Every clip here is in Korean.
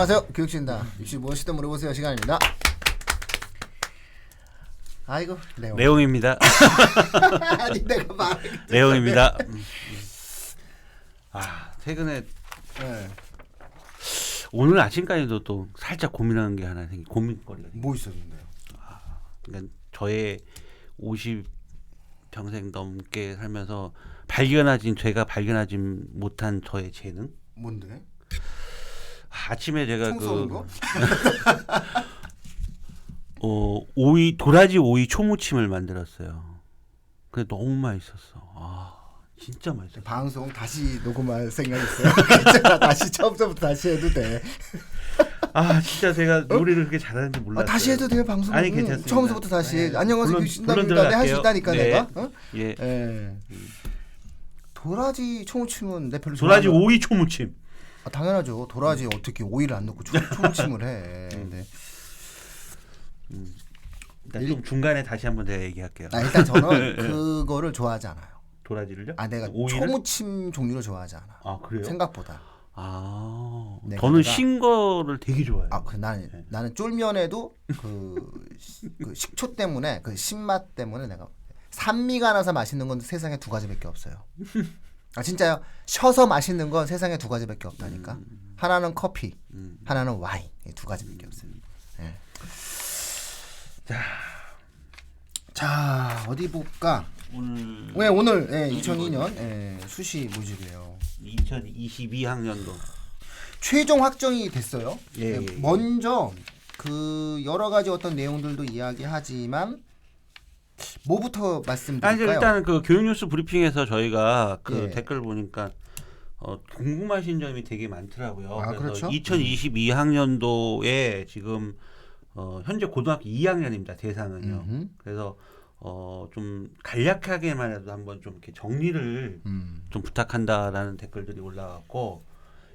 안녕하세요. 교육신다. 입시 무엇이든 물어보세요 시간입니다. 아이고 레옹입니다. 아니 내가 말. 레옹입니다. 최근에 네. 오늘 아침까지도 또 살짝 고민하는 게 하나 생기. 고민거리가 생기. 뭐 있었는데요? 그러니까 저의 50 평생 넘게 살면서 제가 발견하지 못한 저의 재능. 뭔데? 아침에 제가 총 쏘는 거? 도라지 오이 초무침을 만들었어요. 근데 너무 맛있었어. 진짜 맛있었어. 방송 다시 녹음할 생각 있어요? 괜찮아. 다시 처음부터 다시 해도 돼. 진짜 제가 요리를 그렇게 잘하는지 몰랐어요. 다시 해도 돼요 방송. 아니 괜찮습니다. 처음부터 다시 해. 네. 안녕하세요 교육신답니다. 할 수 있다니까 네. 내가. 어? 예. 예. 도라지 초무침은 내 별로 도라지 좋아하는- 오이 초무침. 당연하죠. 도라지 어떻게 오이를 안 넣고 초무침을 해. 네. 일단 좀 중간에 다시 한번 제가 얘기할게요. 일단 저는 그거를 좋아하지 않아요. 도라지를요? 내가 오이를? 초무침 종류를 좋아하지 않아. 그래요? 생각보다. 저는 내가- 신 거를 되게 좋아해요. 나는 쫄면에도 그 식초 때문에 그 신맛 때문에 내가 산미가 나서 맛있는 건 세상에 두 가지밖에 없어요. 진짜요. 쉬어서 맛있는 건 세상에 두 가지밖에 없다니까. 하나는 커피, 하나는 와인. 이 두 가지밖에 없어요. 예. 자 어디 볼까? 오늘 2002년 수시 모집이에요. 2022학년도 최종 확정이 됐어요. 예. 먼저 그 여러 가지 어떤 내용들도 이야기하지만 뭐부터 말씀드릴까요? 일단 그 교육뉴스 브리핑에서 저희가 그 예. 댓글 보니까 궁금하신 점이 되게 많더라고요. 그래서 그렇죠? 2022학년도에 지금 현재 고등학교 2학년입니다. 대상은요. 그래서 좀 간략하게만 해도 한번 좀 이렇게 정리를 좀 부탁한다라는 댓글들이 올라왔고,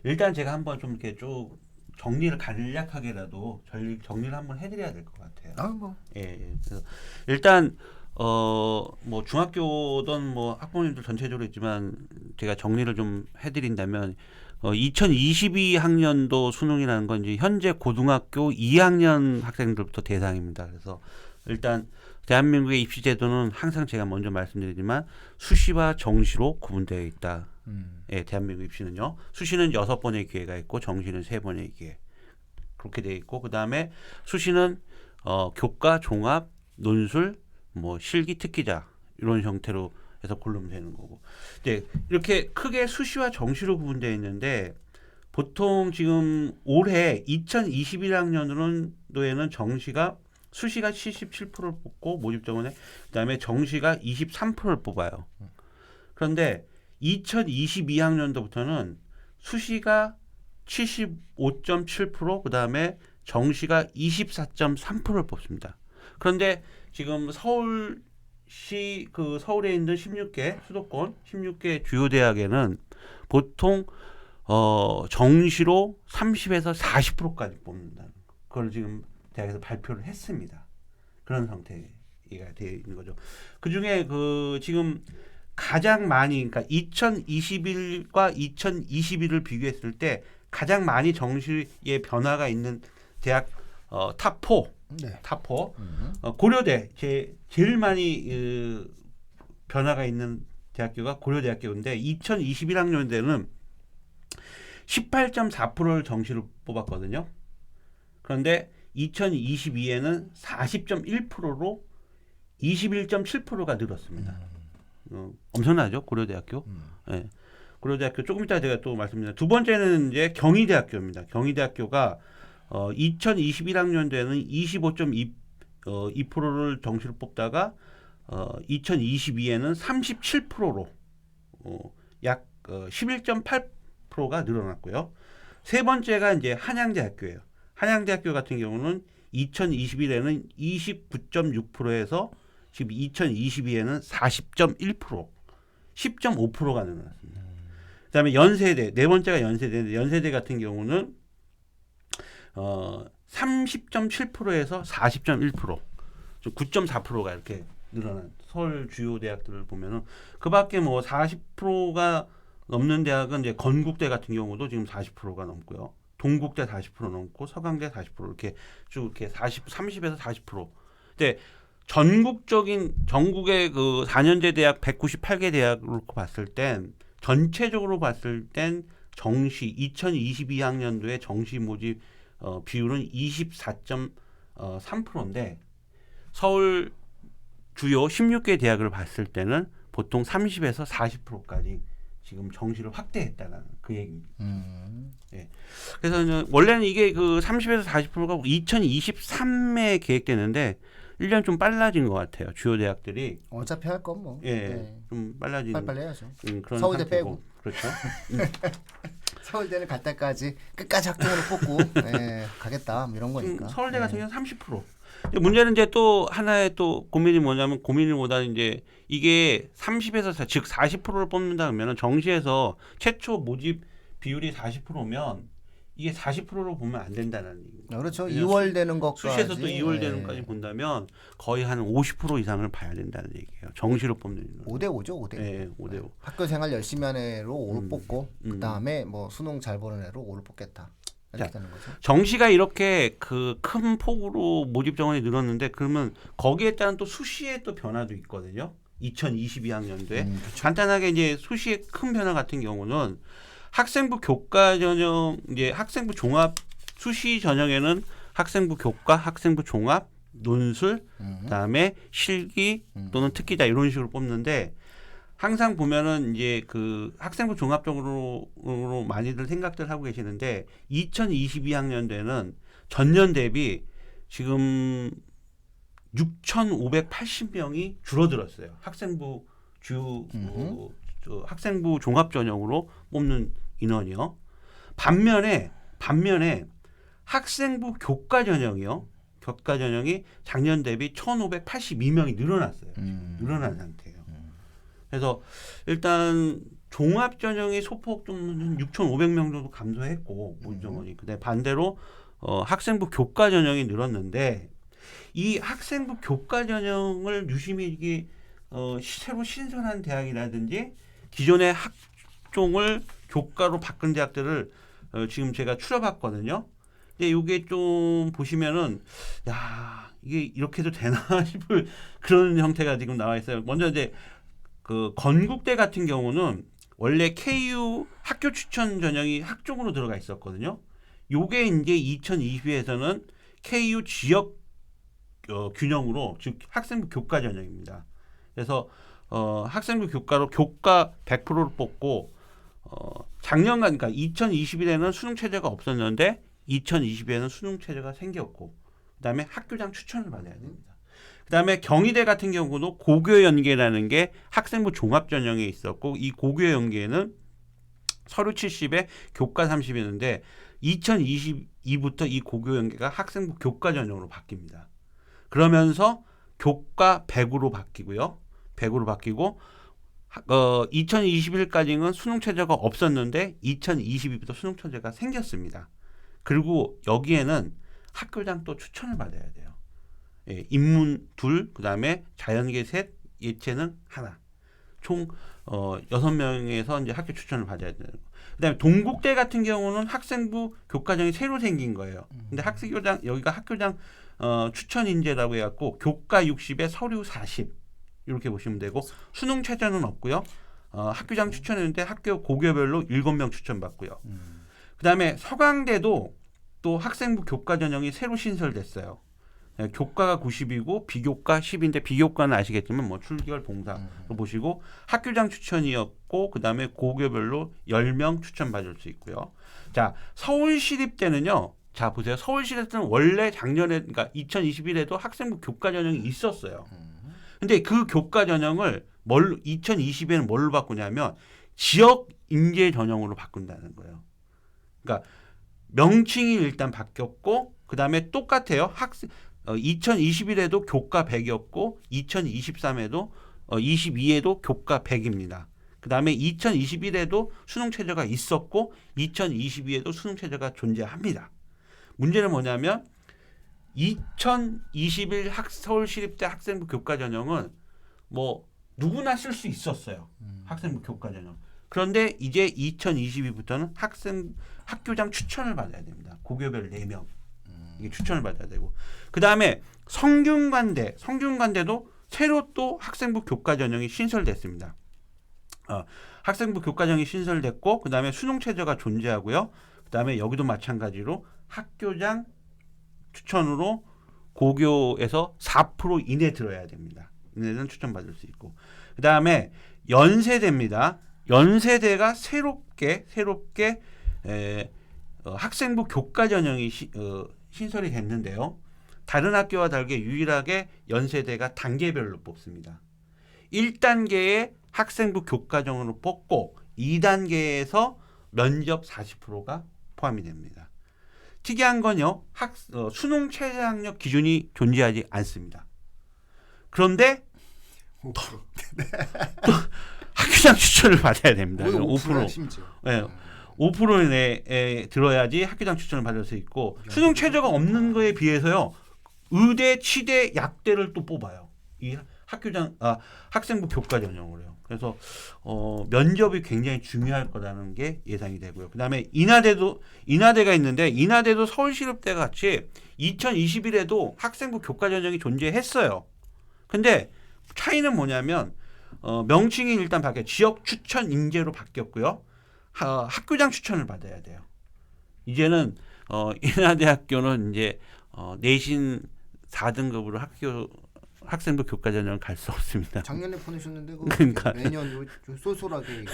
일단 제가 한번 좀 이렇게 쭉 정리를 간략하게라도 정리를 한번 해드려야 될 것 같아요. 예. 그래서 일단 뭐 중학교든 뭐 학부모님들 전체적으로 있지만 제가 정리를 좀 해드린다면 2022학년도 수능이라는 건 이제 현재 고등학교 2학년 학생들부터 대상입니다. 그래서 일단 대한민국의 입시 제도는 항상 제가 먼저 말씀드리지만 수시와 정시로 구분되어 있다. 예, 대한민국 입시는요. 수시는 6번의 기회가 있고 정시는 3번의 기회. 그렇게 되어 있고 그다음에 수시는 교과, 종합, 논술, 뭐 실기, 특기자 이런 형태로 해서 고르면 되는 거고. 이제 이렇게 크게 수시와 정시로 구분되어 있는데 보통 지금 올해 2021학년도에는 수시가 77%를 뽑고 모집정원에 그다음에 정시가 23%를 뽑아요. 그런데 2022학년도부터는 수시가 75.7% 그다음에 정시가 24.3%를 뽑습니다. 그런데 지금 서울에 있는 16개 수도권 16개 주요 대학에는 보통 정시로 30에서 40%까지 뽑는다는 그걸 지금 대학에서 발표를 했습니다. 그런 상태가 되어 있는 거죠. 그 중에 지금 가장 많이 그러니까 2021과 2022를 비교했을 때 가장 많이 정시의 변화가 있는 대학 탑4 탑4 고려대 제일 많이 변화가 있는 대학교가 고려대학교인데 2021학년대는 18.4%를 정시로 뽑았거든요. 그런데 2022에는 40.1%로 21.7%가 늘었습니다. 엄청나죠, 고려대학교. 네. 고려대학교 조금 이따 제가 또 말씀드립니다. 두 번째는 이제 경희대학교입니다. 경희대학교가 2021학년도에는 25.2%를 정시로 뽑다가 2022에는 37%로 약 11.8%가 늘어났고요. 세 번째가 이제 한양대학교예요. 한양대학교 같은 경우는 2021에는 29.6%에서 지금 2022에는 40.1%, 10.5%가 늘어났습니다. 그다음에 연세대, 네 번째가 연세대인데 연세대 같은 경우는 30.7%에서 40.1%, 9.4%가 이렇게 늘어난 서울 주요 대학들을 보면은 그밖에 뭐 40%가 넘는 대학은 이제 건국대 같은 경우도 지금 40%가 넘고요. 동국대 40% 넘고 서강대 40% 이렇게 쭉 이렇게 30에서 40%. 근데 전국의 그 4년제 대학 198개 대학을 놓고 봤을 땐 전체적으로 봤을 땐 정시 2022학년도에 정시 모집 비율은 24.3%인데 서울 주요 16개 대학을 봤을 때는 보통 30에서 40%까지 지금 정시를 확대했다는 그 얘기입니다. 예. 그래서 원래는 이게 그 30에서 40%가 2023에 계획되는데 1년 좀 빨라진 것 같아요. 주요 대학들이 어차피 할 건 뭐. 예, 네. 좀 빨라진 빨리 해야죠. 그런 서울대 상태고. 빼고. 그렇죠. 서울대를 갈 때까지 끝까지 학종으로 뽑고 가겠다 뭐 이런 거니까. 서울대 같은 경우는 30%. 근데 문제는 이제 또 하나의 또 고민이 뭐냐면 고민이보다는 이제 이게 30에서 즉 40%를 뽑는다 그러면 정시에서 최초 모집 비율이 40%면 이게 40%로 보면 안 된다는 얘기입니다. 그렇죠. 2월 되는 것까지. 수시에서 또 2월 되는 것까지 본다면 거의 한 50% 이상을 봐야 된다는 얘기예요. 정시로 뽑는 인원. 5대5죠, 5대5. 네, 5대5. 학교 생활 열심히 하는 애로 5를 뽑고 그다음에 뭐 수능 잘 보는 애로 5를 뽑겠다. 이렇게 되는 거죠. 정시가 이렇게 그 큰 폭으로 모집 정원이 늘었는데 그러면 거기에 따른 또 수시에 또 변화도 있거든요. 2022학년도에 간단하게 이제 수시의 큰 변화 같은 경우는 학생부 교과 전형 이제 학생부 종합 수시 전형에는 학생부 교과, 학생부 종합, 논술, 그다음에 실기 또는 특기자 이런 식으로 뽑는데 항상 보면은 이제 그 학생부 종합적으로 많이들 생각들 하고 계시는데 2022학년도에는 전년 대비 지금 6,580명이 줄어들었어요. 학생부 학생부 종합 전형으로 뽑는 인원이요. 반면에 학생부 교과 전형이요. 교과 전형이 작년 대비 1,582명이 늘어났어요. 늘어난 상태예요. 그래서 일단 종합 전형이 소폭 좀 6,500명 정도 감소했고 모집 정원이. 근데 반대로 학생부 교과 전형이 늘었는데 이 학생부 교과 전형을 유심히 이게 새로 신설한 대학이라든지 기존의 학종을 교과로 바꾼 대학들을 지금 제가 추려봤거든요. 근데 이게 좀 보시면은 야 이게 이렇게도 되나 싶을 그런 형태가 지금 나와 있어요. 먼저 이제 그 건국대 같은 경우는 원래 KU 학교 추천 전형이 학종으로 들어가 있었거든요. 요게 이제 2020에서는 KU 지역 균형으로 즉 학생부 교과 전형입니다. 그래서 학생부 교과로 교과 100%를 뽑고 작년간 그러니까 2021에는 수능 체제가 없었는데 2022에는 수능 체제가 생겼고 그다음에 학교장 추천을 받아야 됩니다. 그다음에 경희대 같은 경우도 고교 연계라는 게 학생부 종합 전형에 있었고 이 고교 연계는 서류 70에 교과 30이었는데 2022부터 이 고교 연계가 학생부 교과 전형으로 바뀝니다. 그러면서 교과 100으로 바뀌고요. 100으로 바뀌고 2021까지는 수능 체제가 없었는데 2022부터 수능 체제가 생겼습니다. 그리고 여기에는 학교장 또 추천을 받아야 돼요. 예, 인문 2, 그다음에 자연계 3, 예체능 1. 총 6명에서 이제 학교 추천을 받아야 되는 거. 그다음에 동국대 같은 경우는 학생부 교과정이 새로 생긴 거예요. 근데 학교장 여기가 학교장 추천 인재라고 해 갖고 교과 60에 서류 40 이렇게 보시면 되고 수능 체제는 없고요. 학교장 추천했는데 학교 고교별로 7명 추천받고요. 그다음에 서강대도 또 학생부 교과 전형이 새로 신설됐어요. 네, 교과가 90이고 비교과 10인데 비교과는 아시겠지만 뭐 출결 봉사로 보시고 학교장 추천이었고 그다음에 고교별로 10명 추천받을 수 있고요. 자, 서울시립대는요. 자, 보세요. 서울시립대는 원래 작년에 그러니까 2021에도 학생부 교과 전형이 있었어요. 근데 그 교과 전형을 2020에는 뭘로 바꾸냐면 지역 인재 전형으로 바꾼다는 거예요. 그러니까 명칭이 일단 바뀌었고 그다음에 똑같아요. 2021에도 교과 100이었고 2023에도 22에도 교과 100입니다. 그다음에 2021에도 수능 체제가 있었고 2022에도 수능 체제가 존재합니다. 문제는 뭐냐면 2021 서울시립대 학생부 교과 전형은 뭐 누구나 쓸 수 있었어요. 학생부 교과 전형. 그런데 이제 2022부터는 학교장 추천을 받아야 됩니다. 고교별 4명. 이게 추천을 받아야 되고. 그다음에 성균관대도 새로 또 학생부 교과 전형이 신설됐습니다. 학생부 교과 전형이 신설됐고 그다음에 수능 최저가 존재하고요. 그다음에 여기도 마찬가지로 학교장 추천으로 고교에서 4% 이내 들어야 됩니다. 이내는 추천받을 수 있고. 그다음에 연세대입니다. 연세대가 새롭게 학생부 교과 전형이 신설이 됐는데요. 다른 학교와 다르게 유일하게 연세대가 단계별로 뽑습니다. 1단계에 학생부 교과정으로 뽑고 2단계에서 면접 40%가 포함이 됩니다. 특이한 건요. 수능 최저학력 기준이 존재하지 않습니다. 그런데 또 학교장 추천을 받아야 됩니다. 5%. 심지어. 네, 5% 내에 들어야지 학교장 추천을 받을 수 있고 수능 최저가 없는 거에 비해서요. 의대, 치대, 약대를 또 뽑아요. 이 학생부 교과 전형으로요. 그래서 면접이 굉장히 중요할 거라는 게 예상이 되고요. 그다음에 인하대가 있는데 인하대도 서울시립대 같이 2021에도 학생부 교과 전형이 존재했어요. 근데 차이는 뭐냐면 명칭이 일단 바뀌어 지역 추천 인재로 바뀌었고요. 학교장 추천을 받아야 돼요. 이제는 인하대학교는 이제 내신 4등급으로 학생부 교과 전형을 갈 수 없습니다. 작년에 보내셨는데 그러니까. 매년 쏠쏠하게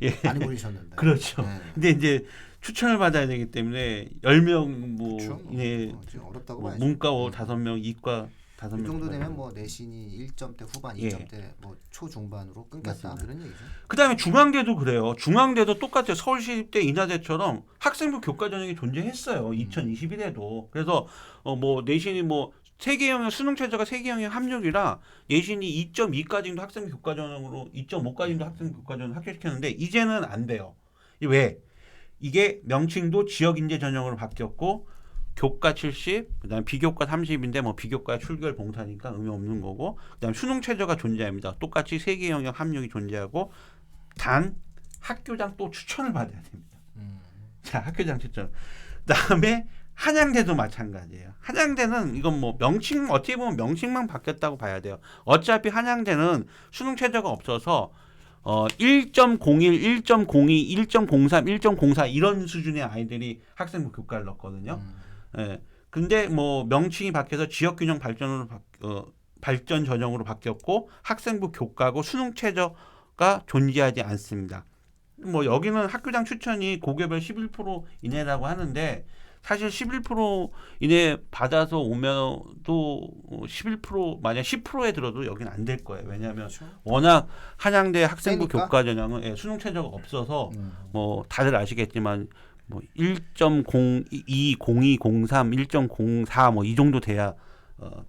예. 많이 보내셨는데. 그렇죠. 네. 근데 이제 추천을 받아야 되기 때문에 10명 그렇죠. 이내 어렵다고 뭐 봐야죠. 문과 5-5명, 이과 5명 이 정도 되면 뭐 내신이 1점대 후반, 예. 2점대 뭐 초중반으로 끊겼다 맞습니다. 그런 얘기죠. 그다음에 중앙대도 그래요. 중앙대도 똑같아요. 서울시립대, 인하대처럼 학생부 교과 전형이 존재했어요. 2021에도. 그래서 뭐 내신이 뭐 세계영역 수능 최저가 세계영역 합격이라 내신이 2.2까지도 학생부 교과 전형으로 2.5까지도 학생부 교과 전형 합격시켰는데 이제는 안 돼요. 왜? 이게 명칭도 지역 인재 전형으로 바뀌었고 교과 70, 그다음에 비교과 30인데 뭐 비교과 출결 봉사니까 의미 없는 거고, 그다음에 수능 최저가 존재합니다. 똑같이 세계 영역 합력이 존재하고 단 학교장 또 추천을 받아야 됩니다. 자, 학교장 추천. 그다음에 한양대도 마찬가지예요. 한양대는 이건 뭐 명칭 어떻게 보면 명칭만 바뀌었다고 봐야 돼요. 어차피 한양대는 수능 최저가 없어서 1.01, 1.02, 1.03, 1.04 이런 수준의 아이들이 학생부 교과를 넣었거든요. 예. 근데 뭐 명칭이 바뀌어서 지역균형 발전 전형으로 바뀌었고 학생부 교과고 수능 최저가 존재하지 않습니다. 뭐 여기는 학교장 추천이 고교별 11% 이내라고 하는데 사실 11% 이내 받아서 오면도 11% 만약 10%에 들어도 여기는 안 될 거예요. 왜냐하면 그렇죠. 워낙 한양대 학생부 세니까? 교과 전형은 수능 최저가 없어서 뭐 다들 아시겠지만 뭐 1.02, 02, 03, 1.04 뭐 이 정도 돼야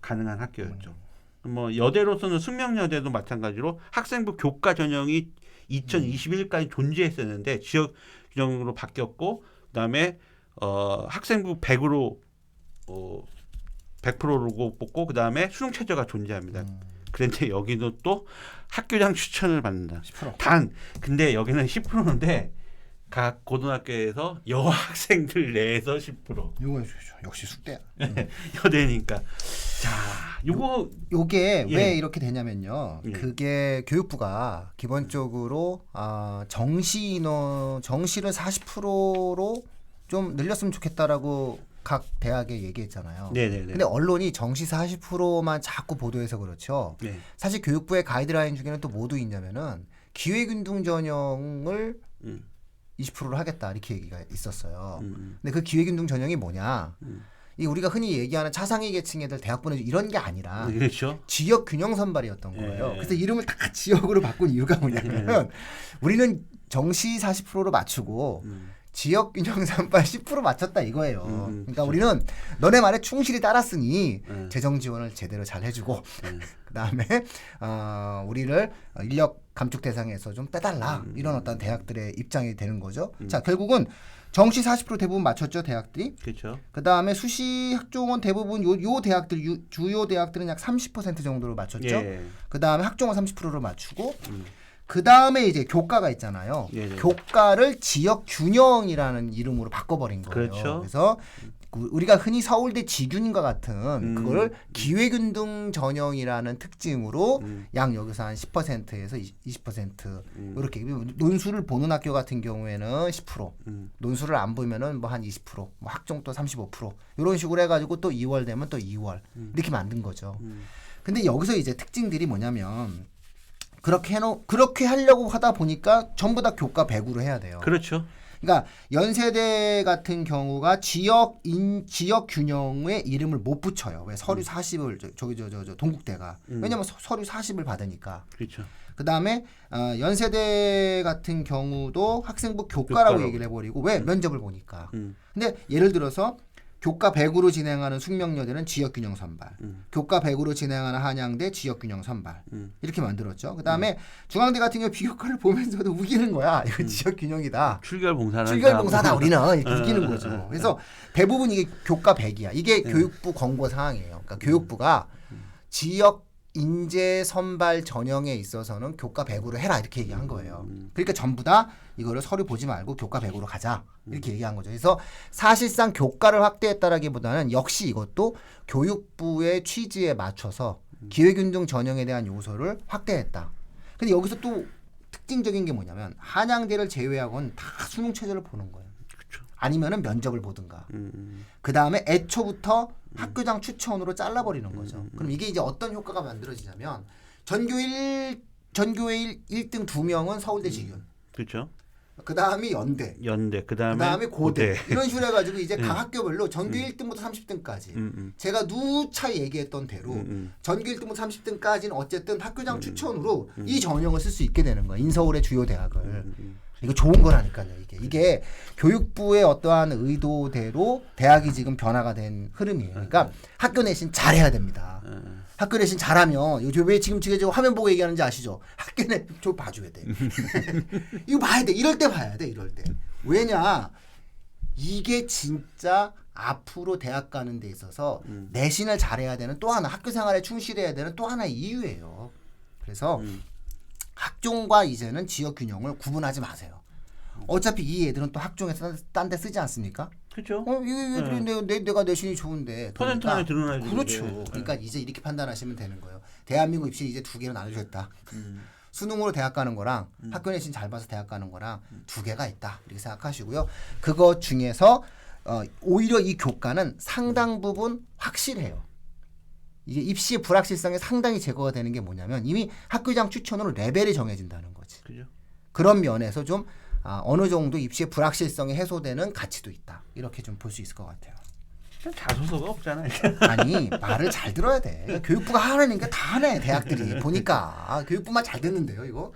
가능한 학교였죠. 뭐 여대로서는 숙명여대도 마찬가지로 학생부 교과 전형이 2021까지 존재했었는데 지역 균형으로 바뀌었고 그다음에 학생부 100으로 100%로 뽑고 그다음에 수능 최저가 존재합니다. 그런데 여기도 또 학교장 추천을 받는다. 10%. 근데 여기는 10%인데 각 고등학교에서 여학생들 내에서 10%. 이거 역시 숙대야. 여대니까. 자, 요게 예. 왜 이렇게 되냐면요. 예. 그게 교육부가 기본적으로 정시를 40%로 좀 늘렸으면 좋겠다라고 각 대학에 얘기했잖아요. 네네네. 근데 언론이 정시 40%만 자꾸 보도해서 그렇죠. 네. 사실 교육부의 가이드라인 중에는 또 뭐도 있냐면은 기회균등 전형을 20%를 하겠다 이렇게 얘기가 있었어요. 근데 그 기회균등 전형이 뭐냐? 이 우리가 흔히 얘기하는 차상위 계층 애들 대학 보내주 이런 게 아니라 그렇죠. 지역 균형 선발이었던 예. 거예요. 그래서 이름을 다 지역으로 바꾼 이유가 뭐냐면 우리는 정시 40%로 맞추고 지역 균형 선발 10% 맞췄다 이거예요. 그러니까 그렇죠. 우리는 너네 말에 충실히 따랐으니 재정 지원을 제대로 잘 해주고 그다음에 우리를 인력 감축 대상에서 좀 빼달라 이런 어떤 대학들의 입장이 되는 거죠. 자, 결국은 정시 40% 대부분 맞췄죠 대학들이. 그렇죠. 그다음에 수시 학종원 대부분 요 대학들 주요 대학들은 약 30% 정도로 맞췄죠. 예. 그다음에 학종원 30%로 맞추고 그 다음에 이제 교과가 있잖아요. 예, 예. 교과를 지역 균형이라는 이름으로 바꿔버린 거예요. 그렇죠. 그래서 우리가 흔히 서울대 지균과 같은 그거를 기회균등 전형이라는 특징으로 약 여기서 한 10%에서 20% 이렇게 논술을 보는 학교 같은 경우에는 10%, 논술을 안 보면은 뭐 한 20%, 뭐 학종 또 35% 이런 식으로 해가지고 또 2월 되면 또 2월 이렇게 만든 거죠. 근데 여기서 이제 특징들이 뭐냐면 그렇게 하려고 하다 보니까 전부 다 교과 100으로 해야 돼요. 그렇죠. 그러니까 연세대 같은 경우가 지역 균형의 이름을 못 붙여요. 왜 서류 40을 저 동국대가 왜냐면 서류 40을 받으니까. 그렇죠. 그다음에 연세대 같은 경우도 학생부 교과라고 얘기를 해버리고 왜 면접을 보니까. 근데 예를 들어서 교과 100으로 진행하는 숙명여대는 지역균형 선발, 교과 100으로 진행하는 한양대 지역균형 선발 이렇게 만들었죠. 그 다음에 중앙대 같은 경우 비교과를 보면서도 우기는 거야. 이거 지역균형이다. 출결봉사다 우리는 이렇게 우기는 거죠. 그래서 대부분 이게 교과 100이야. 이게 교육부 권고 사항이에요. 그러니까 교육부가 지역 인재 선발 전형에 있어서는 교과 100으로 해라 이렇게 얘기한 거예요. 그러니까 전부 다 이거를 서류 보지 말고 교과 100으로 가자 이렇게 얘기한 거죠. 그래서 사실상 교과를 확대했다라기보다는 역시 이것도 교육부의 취지에 맞춰서 기회균등 전형에 대한 요소를 확대했다. 근데 여기서 또 특징적인 게 뭐냐면 한양대를 제외하고는 다 수능 체제를 보는 거예요. 아니면은 면접을 보든가. 그 다음에 애초부터 학교장 추천으로 잘라버리는 거죠. 그럼 이게 이제 어떤 효과가 만들어지냐면 전교에 1등 2명은 서울대 지균. 그렇죠. 그 다음이 연대. 그다음에 고대. 이런 식으로 해가지고 이제 각 학교별로 전교 1등부터 30등까지. 제가 누차 얘기했던 대로 전교 1등부터 30등까지는 어쨌든 학교장 추천으로 이 전형을 쓸 수 있게 되는 거예요. 인서울의 주요 대학을. 이거 좋은 거라니까요. 이게 교육부의 어떠한 의도대로 대학이 지금 변화가 된 흐름이에요. 그러니까 학교 내신 잘해야 됩니다. 학교 내신 잘하면 요즘 왜 지금 화면 보고 얘기하는지 아시죠? 학교 내신 좀 봐줘야 돼. 이거 봐야 돼. 이럴 때 봐야 돼. 이럴 때. 왜냐? 이게 진짜 앞으로 대학 가는 데 있어서 내신을 잘해야 되는 또 하나 학교 생활에 충실해야 되는 또 하나의 이유예요. 그래서 학종과 이제는 지역 균형을 구분하지 마세요. 어차피 이 애들은 또 학종에서 딴 데 쓰지 않습니까? 그렇죠. 이 애들이 내가 내신이 좋은데. 퍼센트 안에 드러나야 그렇죠. 그러니까 이제 이렇게 판단하시면 되는 거예요. 대한민국 입시 이제 2개로 나눠졌다. 수능으로 대학 가는 거랑 학교 내신 잘 봐서 대학 가는 거랑 2개가 있다. 이렇게 생각하시고요. 그것 중에서 오히려 이 교과는 상당 부분 확실해요. 이게 입시의 불확실성이 상당히 제거가 되는 게 뭐냐면 이미 학교장 추천으로 레벨이 정해진다는 거지. 그죠. 그런 면에서 좀 어느 정도 입시의 불확실성이 해소되는 가치도 있다. 이렇게 좀 볼 수 있을 것 같아요. 자소서가 없잖아. 아니 말을 잘 들어야 돼. 교육부가 하라는 게 다 하네. 대학들이 보니까 교육부만 잘 듣는데요. 이거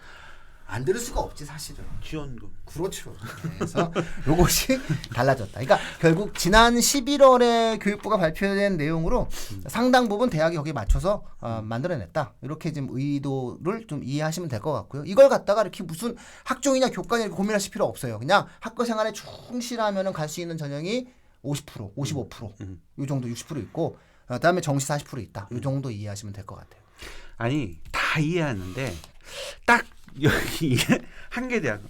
안 들을 수가 없지 사실은. 지원금. 그렇죠. 그래서 요것이 달라졌다. 그러니까 결국 지난 11월에 교육부가 발표된 내용으로 상당 부분 대학이 거기에 맞춰서 만들어냈다. 이렇게 지금 의도를 좀 이해하시면 될 것 같고요. 이걸 갖다가 이렇게 무슨 학종이냐 교과냐 이렇게 고민하실 필요 없어요. 그냥 학교 생활에 충실하면은 갈 수 있는 전형이 50%, 55%, 이 정도 60% 있고 그다음에 정시 40% 있다. 이 정도 이해하시면 될 것 같아요. 아니 다 이해하는데 딱 여기 한계대학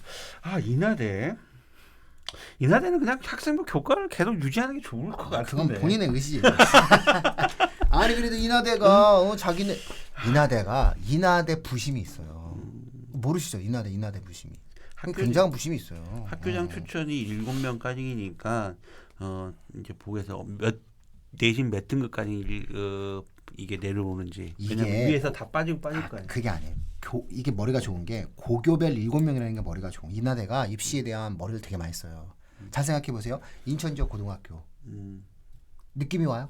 인하대는 그냥 학생부 교과를 계속 유지하는 게 좋을 것 같은데. 그건 본인의 의지예요. 아니 그래도 인하대가 자기네 인하대 부심이 있어요. 모르시죠? 인하대 부심이. 굉장한 부심이 있어요. 학교장 추천이 7명까지니까 이제 보고서 내신 몇 등급까지 이게 내려오는지. 왜냐면 위에서 다 빠질 거아니에요. 그게 아니에요. 이게 머리가 좋은 게 고교별 7명이라는 게 머리가 좋은. 인하대가 입시에 대한 머리를 되게 많이 써요. 잘 생각해 보세요. 인천 지역 고등학교 느낌이 와요.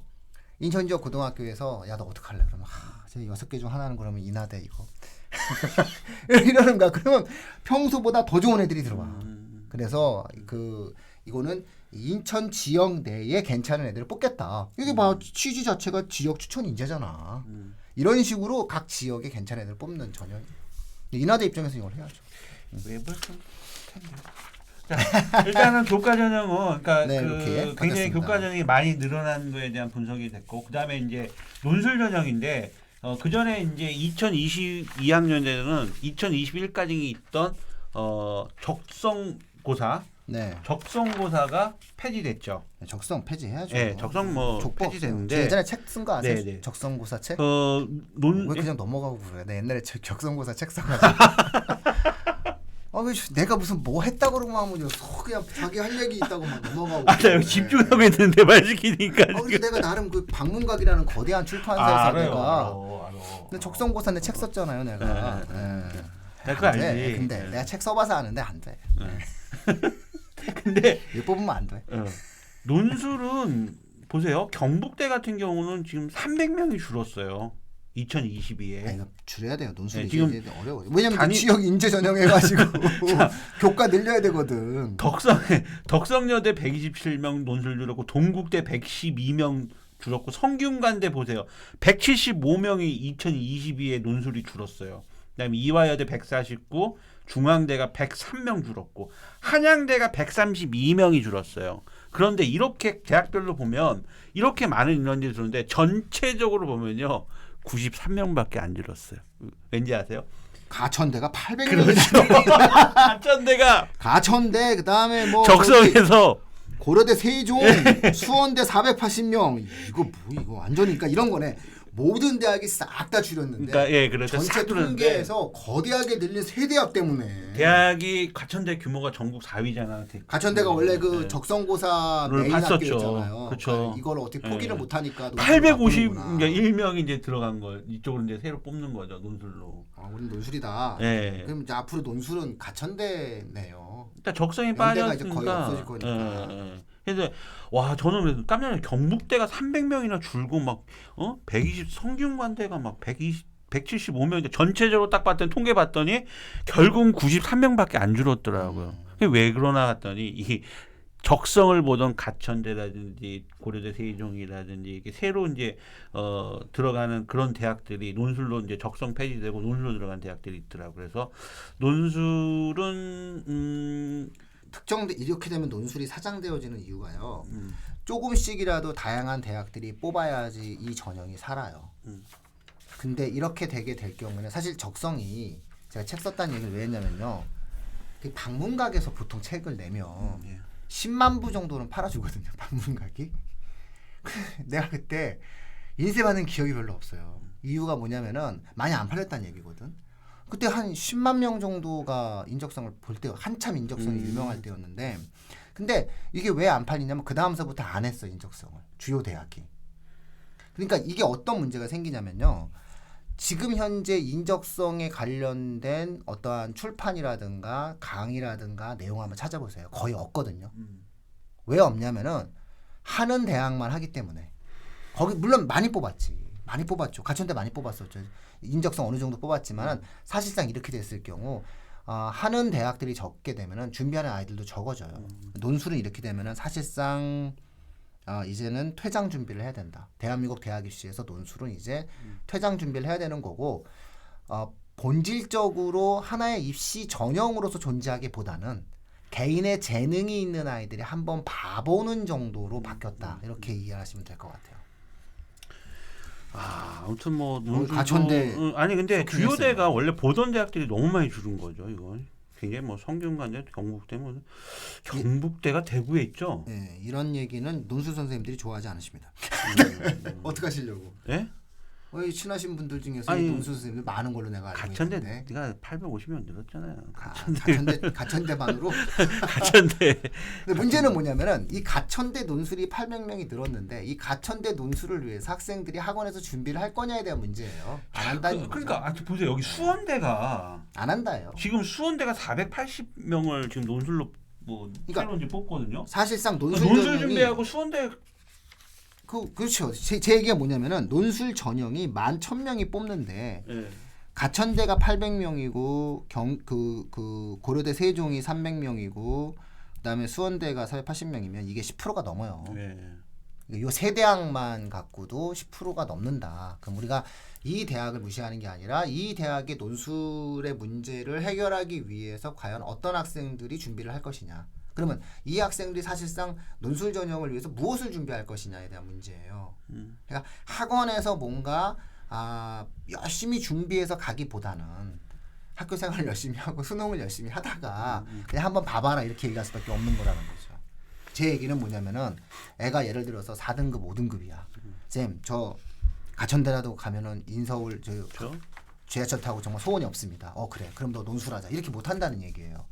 인천 지역 고등학교에서 야 너 어떡할래? 그러면 제 6개 중 하나는 그러면 인하대 이거 이러는 거야. 그러면 평소보다 더 좋은 애들이 들어와. 그래서 이거는 인천 지역 내에 괜찮은 애들을 뽑겠다. 이게 취지 자체가 지역 추천 인재잖아. 이런 식으로 각 지역에 괜찮은 애들 뽑는 전형. 인하대 입장에서 이걸 해야죠. 왜 벌써 자, 일단은 교과 전형은 그러니까 굉장히 바뀌었습니다. 교과 전형이 많이 늘어난 거에 대한 분석이 됐고 그다음에 이제 논술 전형인데 그 전에 이제 2022학년에는 2021까지 있던 적성고사, 네. 적성고사가 폐지됐죠. 적성 폐지해야죠. 네, 적성 뭐 족보 폐지됐는데 예전에 책 쓴 거 아세요? 네네. 적성고사 책? 예? 왜 그냥 넘어가고 그래? 나 옛날에 적성고사 책 써가지고. 왜 내가 무슨 뭐 했다고 그러고 하면 그냥 자기 할 얘기 있다고 막 넘어가고. 나 여기 집중하고 있는데 말 시키니까. 근데 내가 나름 그 박문각이라는 거대한 출판사에서 알아. 근데 적성고사 내 책 썼잖아요, 내가. 그거 알지. 근데 내가 책 써봐서 아는데 안 돼. 근데 일 뽑으면 안 돼. 논술은 보세요. 경북대 같은 경우는 지금 300명이 줄었어요. 2022에. 이거 줄여야 돼요. 논술이 지금 이제 어려워. 왜냐면 지역 인재 전형해가지고 교과 늘려야 되거든. 덕성여대 127명 논술 줄었고 동국대 112명 줄었고 성균관대 보세요. 175명이 2022에 논술이 줄었어요. 그다음에 이화여대 149, 중앙대가 103명 줄었고 한양대가 132명이 줄었어요. 그런데 이렇게 대학별로 보면 이렇게 많은 인원들이 줄었는데 전체적으로 보면요. 93명밖에 안 줄었어요. 왠지 아세요? 가천대가 800명이 그렇죠. 가천대 그다음에 뭐 적성에서 고려대 세종, 수원대 480명. 이거 완전히 그러니까 이런 거네. 모든 대학이 싹 다 줄였는데 그러니까 그렇죠. 전체 통계에서 거대하게 늘린 세 대학 때문에 대학이 가천대 규모가 전국 4위잖아. 가천대가 원래 그 적성고사 메인 봤었죠. 학교였잖아요. 그렇죠. 그러니까 이걸 어떻게 포기를 못 하니까 851명이 이제 들어간 거 이쪽으로 이제 새로 뽑는 거죠. 논술로. 우리 논술이다. 네. 그럼 이제 앞으로 논술은 일단 가천대네요. 그러니까 적성이 연대가 이제 빠졌으니까. 거의 없어질 거니까. 그래서 와 저는 깜짝 놀랐어요. 경북대가 300명이나 줄고 막 120 성균관대가 막 175명인데 전체적으로 딱 봤더니 통계 봤더니 결국은 93명밖에 안 줄었더라고요. 그게 왜 그러나 했더니 이 적성을 보던 가천대라든지 고려대 세종이라든지 이렇게 새로 이제 들어가는 그런 대학들이 논술로 이제 적성 폐지되고 논술로 들어간 대학들이 있더라고요. 그래서 논술은 특정대 이렇게 되면 논술이 사장되어지는 이유가요. 조금씩이라도 다양한 대학들이 뽑아야지 이 전형이 살아요. 근데 이렇게 되게 될 경우는 사실 적성이 제가 책 썼다는 얘기를 왜 했냐면요. 그 방문각에서 보통 책을 내면 10만 부 정도는 팔아주거든요. 방문각이. 내가 그때 인쇄받은 기억이 별로 없어요. 이유가 뭐냐면은 많이 안 팔렸다는 얘기거든. 그때 한 10만 명 정도가 인적성을 볼 때 한참 인적성이 유명할 때였는데 근데 이게 왜 안 팔리냐면 그 다음서부터 안 했어 인적성을 주요 대학이. 그러니까 이게 어떤 문제가 생기냐면요. 지금 현재 인적성에 관련된 어떠한 출판이라든가 강의라든가 내용 한번 찾아보세요. 거의 없거든요. 왜 없냐면은 하는 대학만 하기 때문에. 거기 물론 많이 뽑았죠. 가천대 많이 뽑았었죠. 인적성 어느 정도 뽑았지만은 사실상 이렇게 됐을 경우 하는 대학들이 적게 되면은 준비하는 아이들도 적어져요. 논술은 이렇게 되면은 사실상 이제는 퇴장 준비를 해야 된다. 대한민국 대학 입시에서 논술은 이제 퇴장 준비를 해야 되는 거고 본질적으로 하나의 입시 전형으로서 존재하기보다는 개인의 재능이 있는 아이들이 한번 봐보는 정도로 바뀌었다. 이렇게 이해하시면 될 것 같아요. 아무튼 뭐 가천대 아니 근데 주요대가 원래 보던 대학들이 너무 많이 줄은 거죠. 이건 굉장히 뭐 성균관대, 경북대 경북대가 대구에 있죠. 네, 이런 얘기는 논술 선생님들이 좋아하지 않으십니다. 어떻게 하시려고? 네? 친하신 분들 중에서 논술 선생님들 많은 걸로 내가 알고 있는데. 가천대가 850명 늘었잖아요. 가천대만으로. 가천대. 근데 문제는 뭐냐면은 이 가천대 논술이 800명이 늘었는데 이 가천대 논술을 위해서 학생들이 학원에서 준비를 할 거냐에 대한 문제예요. 안 한다는 거죠. 그러니까 보세요. 여기 수원대가 안 한다요. 지금 수원대가 480명을 지금 논술로 새로 이제 뽑거든요. 사실상 논술 준비하고 수원대 그렇죠. 제 얘기가 뭐냐면은 논술 전형이 11,000명이 뽑는데 가천대가 800명이고 그 고려대 세종이 300명이고 그다음에 수원대가 480명이면 이게 10%가 넘어요. 요 세 대학만 갖고도 10%가 넘는다. 그럼 우리가 이 대학을 무시하는 게 아니라 이 대학의 논술의 문제를 해결하기 위해서 과연 어떤 학생들이 준비를 할 것이냐. 그러면 이 학생들이 사실상 논술 전형을 위해서 무엇을 준비할 것이냐에 대한 문제예요. 그러니까 학원에서 뭔가 열심히 준비해서 가기보다는 학교 생활을 열심히 하고 수능을 열심히 하다가 그냥 한번 봐봐라 이렇게 얘기할 수밖에 없는 거라는 거죠. 제 얘기는 뭐냐면은 애가 예를 들어서 4등급 5등급이야. 쌤, 저 가천대라도 가면은 인서울 그렇죠? 지하철 타고 정말 소원이 없습니다. 그래. 그럼 너 논술하자. 이렇게 못 한다는 얘기예요.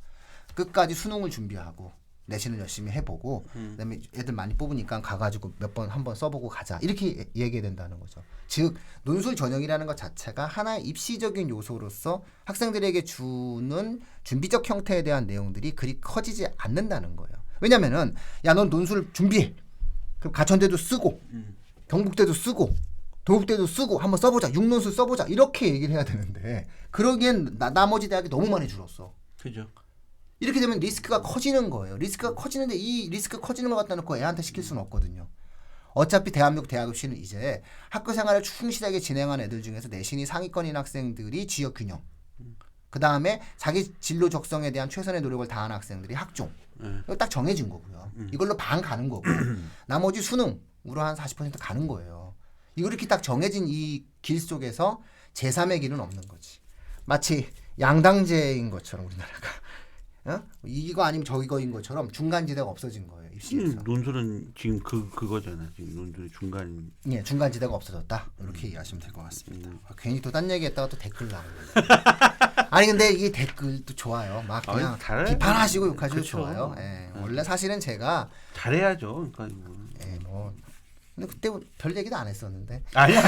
끝까지 수능을 준비하고 내신을 열심히 해보고 그다음에 애들 많이 뽑으니까 가가지고 몇 번 한번 써보고 가자. 이렇게 얘기해야 된다는 거죠. 즉 논술 전형이라는 것 자체가 하나의 입시적인 요소로서 학생들에게 주는 준비적 형태에 대한 내용들이 그리 커지지 않는다는 거예요. 왜냐면은 야, 넌 논술 준비해. 그럼 가천대도 쓰고 경북대도 쓰고 도읍대도 쓰고 한번 써보자. 6논술 써보자. 이렇게 얘기를 해야 되는데 그러기엔 나머지 대학이 너무 많이 줄었어. 그죠. 이렇게 되면 리스크가 커지는 거예요. 리스크가 커지는데 이 리스크 커지는 것 갖다 놓고 애한테 시킬 수는 없거든요. 어차피 대한민국 대학 입시는 이제 학교 생활을 충실하게 진행한 애들 중에서 내신이 상위권인 학생들이 지역균형, 그 다음에 자기 진로 적성에 대한 최선의 노력을 다하는 학생들이 학종. 이거 딱 정해진 거고요. 이걸로 반 가는 거고 나머지 수능으로 한 40% 가는 거예요. 이거 이렇게 딱 정해진 이 길 속에서 제3의 길은 없는 거지. 마치 양당제인 것처럼 우리나라가. 이거 아니면 저거인 것처럼 중간지대가 없어진 거예요. 입시에서. 논술은 지금 그거잖아. 지금 논술이 중간. 예, 중간지대가 없어졌다. 이렇게 이해하시면 될 것 같습니다. 괜히 또 딴 얘기했다가 또 댓글 나오는 아니 근데 이 댓글도 좋아요. 막 그냥 비판하시고 욕하셔도 그쵸. 좋아요. 예, 원래 사실은 제가 잘해야죠. 그러니까 근데 그때 별 얘기도 안 했었는데. 아니야.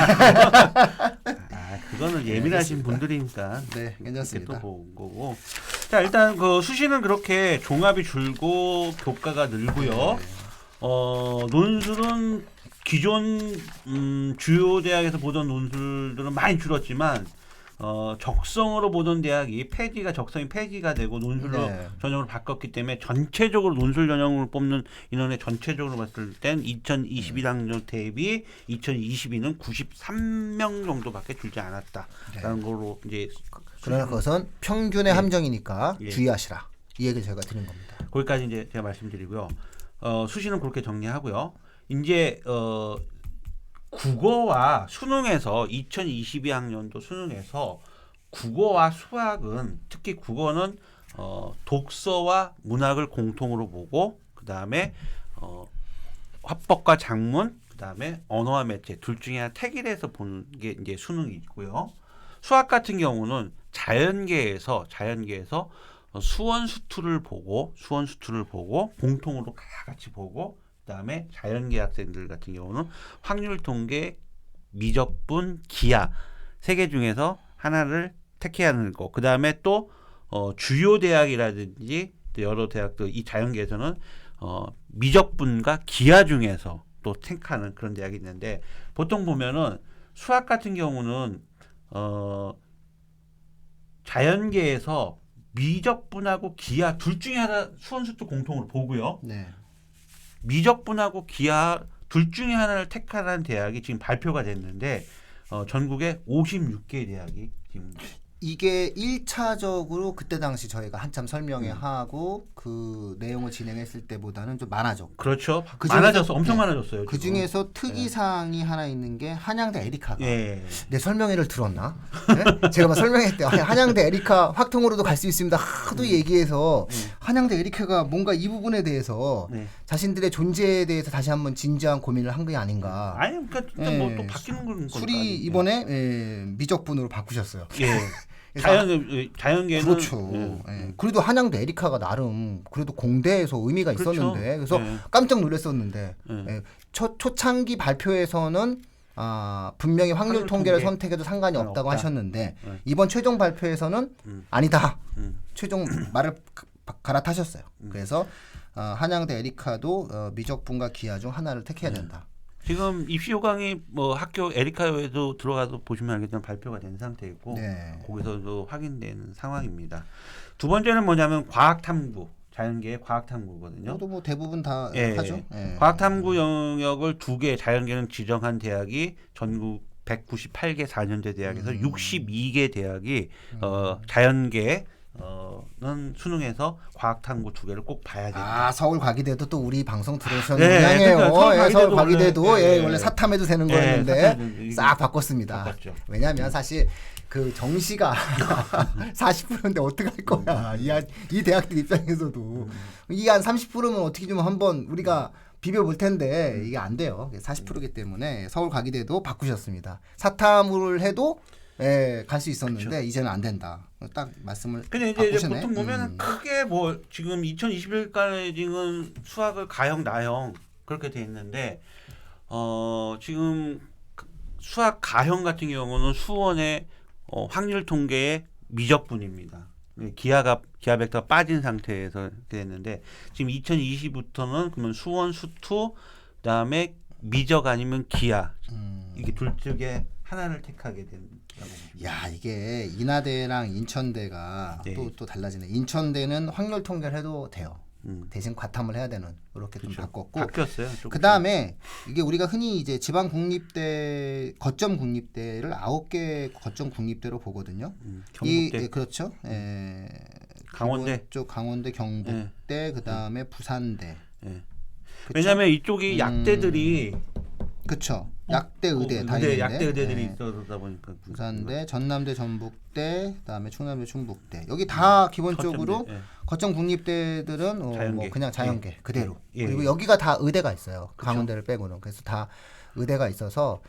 그거는 예민하신 분들이니까. 네, 괜찮습니다. 또 본 거고. 자, 일단 그 수시는 그렇게 종합이 줄고 교과가 늘고요. 논술은 기존 주요 대학에서 보던 논술들은 많이 줄었지만 적성으로 보던 대학이 적성이 폐지가 되고 논술로 전형으로 바꿨기 때문에 전체적으로 논술 전형을 뽑는 인원의 전체적으로 봤을 땐 2021학년 대비 2022는 93명 정도밖에 줄지 않았다라는 걸로 이제 그러나 그것은 평균의 함정이니까 주의하시라. 이 얘기를 제가 드린 겁니다. 거기까지 이제 제가 말씀드리고요. 수시는 그렇게 정리하고요. 이제 국어와 수능에서 2022학년도 수능에서 국어와 수학은 특히 국어는 독서와 문학을 공통으로 보고 그 다음에 화법과 작문 그 다음에 언어와 매체 둘 중에 하나 택일해서 보는 게 이제 수능이고요. 수학 같은 경우는 자연계에서 수원수투를 보고 공통으로 다 같이 보고 그다음에 자연계 학생들 같은 경우는 확률 통계, 미적분, 기하 3개 중에서 하나를 택해야 하는 거. 그다음에 또 주요 대학이라든지 여러 대학들 이 자연계에서는 미적분과 기하 중에서 또 택하는 그런 대학이 있는데 보통 보면은 수학 같은 경우는 자연계에서 미적분하고 기하 둘 중에 하나 수원수투 공통으로 보고요. 네. 미적분하고 기하 둘 중에 하나를 택하라는 대학이 지금 발표가 됐는데 전국에 56개의 대학이 지금 이게 1차적으로 그때 당시 저희가 한참 설명하고 그 내용을 진행했을 때보다는 좀 많아졌고. 그렇죠. 많아졌어. 엄청 많아졌어요. 그 중에서 특이사항이 하나 있는 게 한양대 에리카가 내 설명회를 들었나? 네? 제가 막 설명했대. 한양대 에리카 확통으로도 갈 수 있습니다. 하도 얘기해서 한양대 에리카가 뭔가 이 부분에 대해서 자신들의 존재에 대해서 다시 한번 진지한 고민을 한 게 아닌가. 아니 그러니까 뭐 또 바뀌는 건 술이 이번에 미적분으로 바꾸셨어요. 자연계는 그렇죠. 그래도 한양대 에리카가 나름 그래도 공대에서 의미가 있었는데 그래서 깜짝 놀랐었는데 초창기 발표에서는 분명히 확률 통계를 선택해도 상관이 없다고 하셨는데 이번 최종 발표에서는 아니다. 최종 말을 갈아타셨어요. 그래서 한양대 에리카도 미적분과 기하 중 하나를 택해야 된다. 지금 입시 요강이 뭐 학교 에리카에도 들어가서 보시면 알겠지만 발표가 된 상태이고 거기서도 확인되는 상황입니다. 두 번째는 뭐냐면 과학탐구, 자연계의 과학탐구거든요. 저도 뭐 대부분 다 하죠. 과학탐구 영역을 2개 자연계는 지정한 대학이 전국 198개 4년제 대학에서 62개 대학이 자연계 수능에서 과학탐구 2개를 꼭 봐야 된다. 아 서울 과기대도 또 우리 방송 들으셨는 네, 모양이에요. 그러니까 서울 과기대도 원래, 네, 원래 사탐해도 되는 네, 거였는데 사탐해도 싹 바꿨습니다. 바꿨죠. 왜냐하면 사실 그 정시가 40%인데 어떻게 할 거야. 이 대학들 입장에서도 이게 한 30%면 어떻게 좀 한번 우리가 비벼볼 텐데 이게 안 돼요. 40%이기 때문에 서울 과기대도 바꾸셨습니다. 사탐을 해도 갈 수 있었는데 그쵸. 이제는 안 된다. 딱 말씀을 근데 이제 바꾸시네. 보통 보면은 크게 뭐 지금 2021까지는 수학을 가형 나형 그렇게 돼 있는데 지금 수학 가형 같은 경우는 수원의 확률 통계의 미적분입니다. 기하 벡터가 빠진 상태에서 이렇게 됐는데 지금 2020부터는 그러면 수원 수투 그다음에 미적 아니면 기하 이게 둘 중에 하나를 택하게 된다고 봅니다. 야 이게 인하대랑 인천대가 네. 또 달라지네. 인천대는 확률 통계를 해도 돼요. 대신 과탐을 해야 되는 이렇게 좀 그렇죠. 바꿨고. 바뀌었어요. 그 다음에 이게 우리가 흔히 이제 지방 국립대 거점 국립대를 9개 거점 국립대로 보거든요. 경북대, 그렇죠. 강원대 기본 쪽 강원대, 경북대, 그 다음에 부산대. 예. 그쵸? 왜냐하면 이쪽이 약대들이 그렇죠. 약대, 의대 다 있는데. 약대 의대들이 예. 있어다 보니까 부산대, 전남대, 전북대, 그다음에 충남대, 충북대. 여기 다 기본적으로 거점대, 예. 거점 국립대들은 자연계. 뭐 그냥 자연계 예. 그대로. 예. 그리고 여기가 다 의대가 있어요. 강원대를 빼고는. 그래서 다 의대가 있어서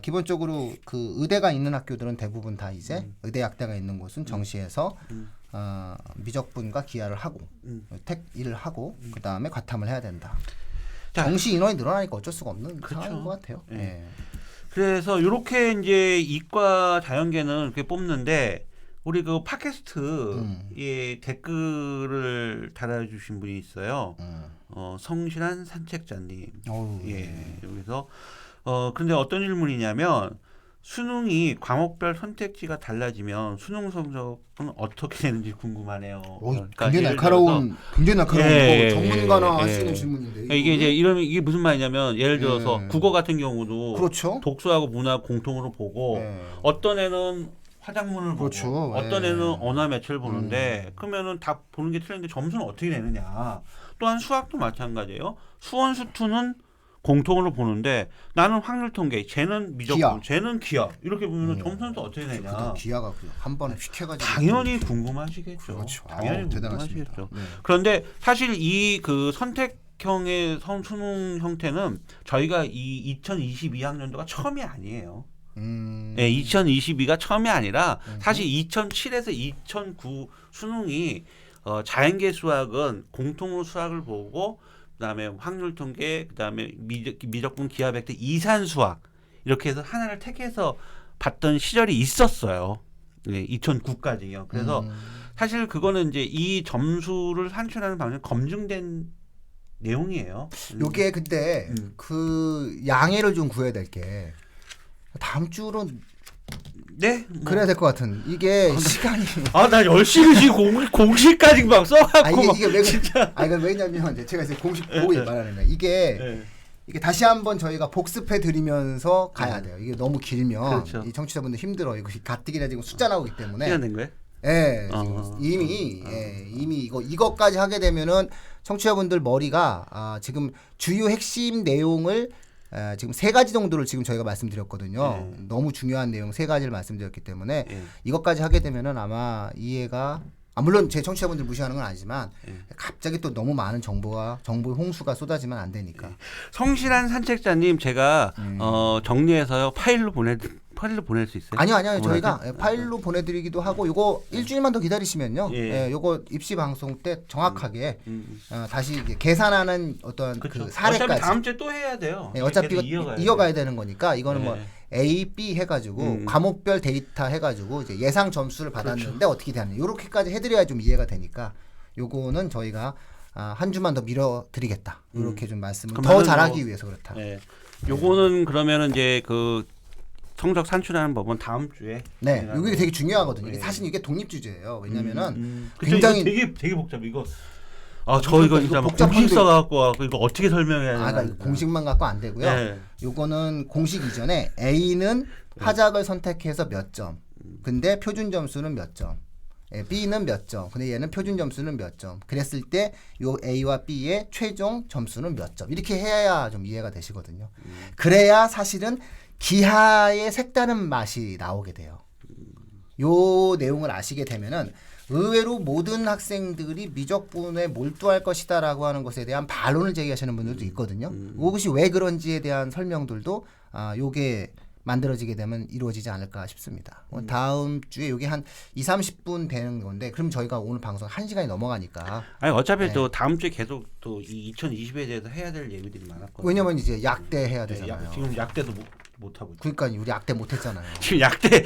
기본적으로 그 의대가 있는 학교들은 대부분 다 이제 의대 약대가 있는 곳은 정시에서 미적분과 기하를 하고 택 일을 하고 그 다음에 과탐을 해야 된다. 자, 정시 인원이 늘어나니까 어쩔 수가 없는 그렇죠. 상황인 것 같아요. 예. 예. 그래서 이렇게 이제 이과 자연계는 이렇게 뽑는데 우리 그 팟캐스트에 댓글을 달아주신 분이 있어요. 성실한 산책자님. 어우, 예. 여기서 근데 어떤 질문이냐면 수능이 과목별 선택지가 달라지면 수능 성적은 어떻게 되는지 궁금하네요. 그러니까 굉장히 예를 날카로운 예, 거 전문가나 예, 하시는 예. 질문인데 이게 이제 이게 무슨 말이냐면 예를 들어서 예. 국어 같은 경우도 그렇죠. 독서하고 문화 공통으로 보고 예. 어떤 애는 화작문을 그렇죠. 보고 어떤 예. 애는 언어 매체를 보는데 그러면은 다 보는 게 틀린데 점수는 어떻게 되느냐. 또한 수학도 마찬가지예요. 수원 수투는 공통으로 보는데 나는 확률 통계, 쟤는 미적분, 기하. 쟤는 기하 이렇게 보면 점수는 또 어떻게 되냐. 그다 기하가 한 번에 휙 해가지고 당연히 궁금하시겠죠. 그렇죠. 당연히 대단하십니다. 궁금하시겠죠. 네. 그런데 사실 이 그 선택형의 수능 형태는 저희가 이 2022학년도가 처음이 아니에요. 네, 2022가 처음이 아니라 사실 2007에서 2009 수능이 자연계 수학은 공통으로 수학을 보고 그다음에 확률 통계, 그다음에 미적분, 기하 벡터, 이산 수학 이렇게 해서 하나를 택해서 봤던 시절이 있었어요. 네, 2009까지요. 그래서 사실 그거는 이제 이 점수를 산출하는 방식이 검증된 내용이에요. 요게 근데 그 양해를 좀 구해야 될 게 다음 주로 네. 그래야 될 것 같은 이게 시간이 나 열심히 지금 공식까지 막 써갖고 이게 왜 진짜 이거 왜냐면 이제 제가 이제 공식 보고 말하는 거예요. 이게 다시 한번 저희가 복습해 드리면서 가야 돼요. 이게 너무 길면 그렇죠. 이 청취자분들 힘들어. 이거 가뜩이나 지금 숫자 나오기 때문에. 시간 된 거예요? 예, 이미 이것까지 하게 되면은 청취자분들 머리가 지금 주요 핵심 내용을 지금 3가지 정도를 지금 저희가 말씀드렸거든요. 너무 중요한 내용 3가지를 말씀드렸기 때문에 이것까지 하게 되면은 아마 이해가 물론 제 청취자분들 무시하는 건 아니지만 갑자기 또 너무 많은 정보의 홍수가 쏟아지면 안 되니까. 성실한 산책자님 제가 정리해서요 파일로 보낼 수 있어요? 아니요. 저희가 파일로 보내드리기도 하고 요거 일주일만 더 기다리시면요. 요거 입시 방송 때 정확하게 다시 이제 계산하는 어떤 그쵸. 그 사례까지. 어차피 다음 주에 또 해야 돼요. 어차피 이거 이어가야 되는 거니까 이거는 뭐 네. A, B 해가지고 과목별 데이터 해가지고 이제 예상 점수를 받았는데 그렇죠. 어떻게 되느냐 이렇게까지 해드려야 좀 이해가 되니까 요거는 저희가 한 주만 더 밀어드리겠다 이렇게 좀 말씀을 더 잘하기 위해서 그렇다. 네. 요거는 그러면은 이제 그 성적 산출하는 법은 다음 주에. 네, 이게 되게 중요하거든요. 이게 사실 이게 독립 주제예요. 왜냐면은 그쵸, 굉장히 이거 되게 복잡. 이거 저 이거 진짜 복잡한데- 공식 써갖고 이거 어떻게 설명해야 되나. 그러니까 공식만 갖고 안 되고요. 네. 요거는 공식 이전에 A는 화작을 선택해서 몇 점. 근데 표준 점수는 몇 점. B는 몇 점. 근데 얘는 표준 점수는 몇 점. 그랬을 때 요 A와 B의 최종 점수는 몇 점. 이렇게 해야 좀 이해가 되시거든요. 그래야 사실은 기하의 색다른 맛이 나오게 돼요. 요 내용을 아시게 되면은 의외로 모든 학생들이 미적분에 몰두할 것이다라고 하는 것에 대한 반론을 제기하시는 분들도 있거든요. 그것이 왜 그런지에 대한 설명들도 요게 만들어지게 되면 이루어지지 않을까 싶습니다. 다음 주에 요게 한 20-30분 되는 건데 그럼 저희가 오늘 방송 1시간이 넘어가니까 아니 어차피 또 다음 주에 계속 또 이 2020에 대해서 해야 될 얘기들이 많았거든요. 왜냐면 이제 약대 해야 네, 되잖아요. 지금 약대도 못 하고 있죠. 그러니까 우리 약대 못 했잖아요. 지금 약대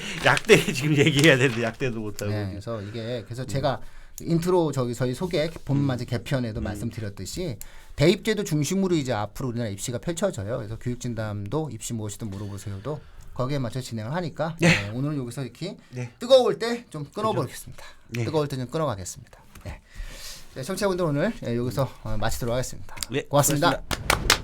지금 얘기해야 되는데 약대도 못 하고. 네, 그래서 제가 인트로 저희 소개 본맞이 개편에도 말씀드렸듯이 대입제도 중심으로 이제 앞으로 우리나라 입시가 펼쳐져요. 그래서 교육진담도 입시 무엇이든 물어보세요도 거기에 맞춰 진행을 하니까 오늘은 여기서 이렇게 뜨거울 때 좀 끊어보겠습니다. 뜨거울 때 좀 끊어가겠습니다. 네, 청취자분들 오늘 여기서 마치도록 하겠습니다. 네, 고맙습니다. 고맙습니다.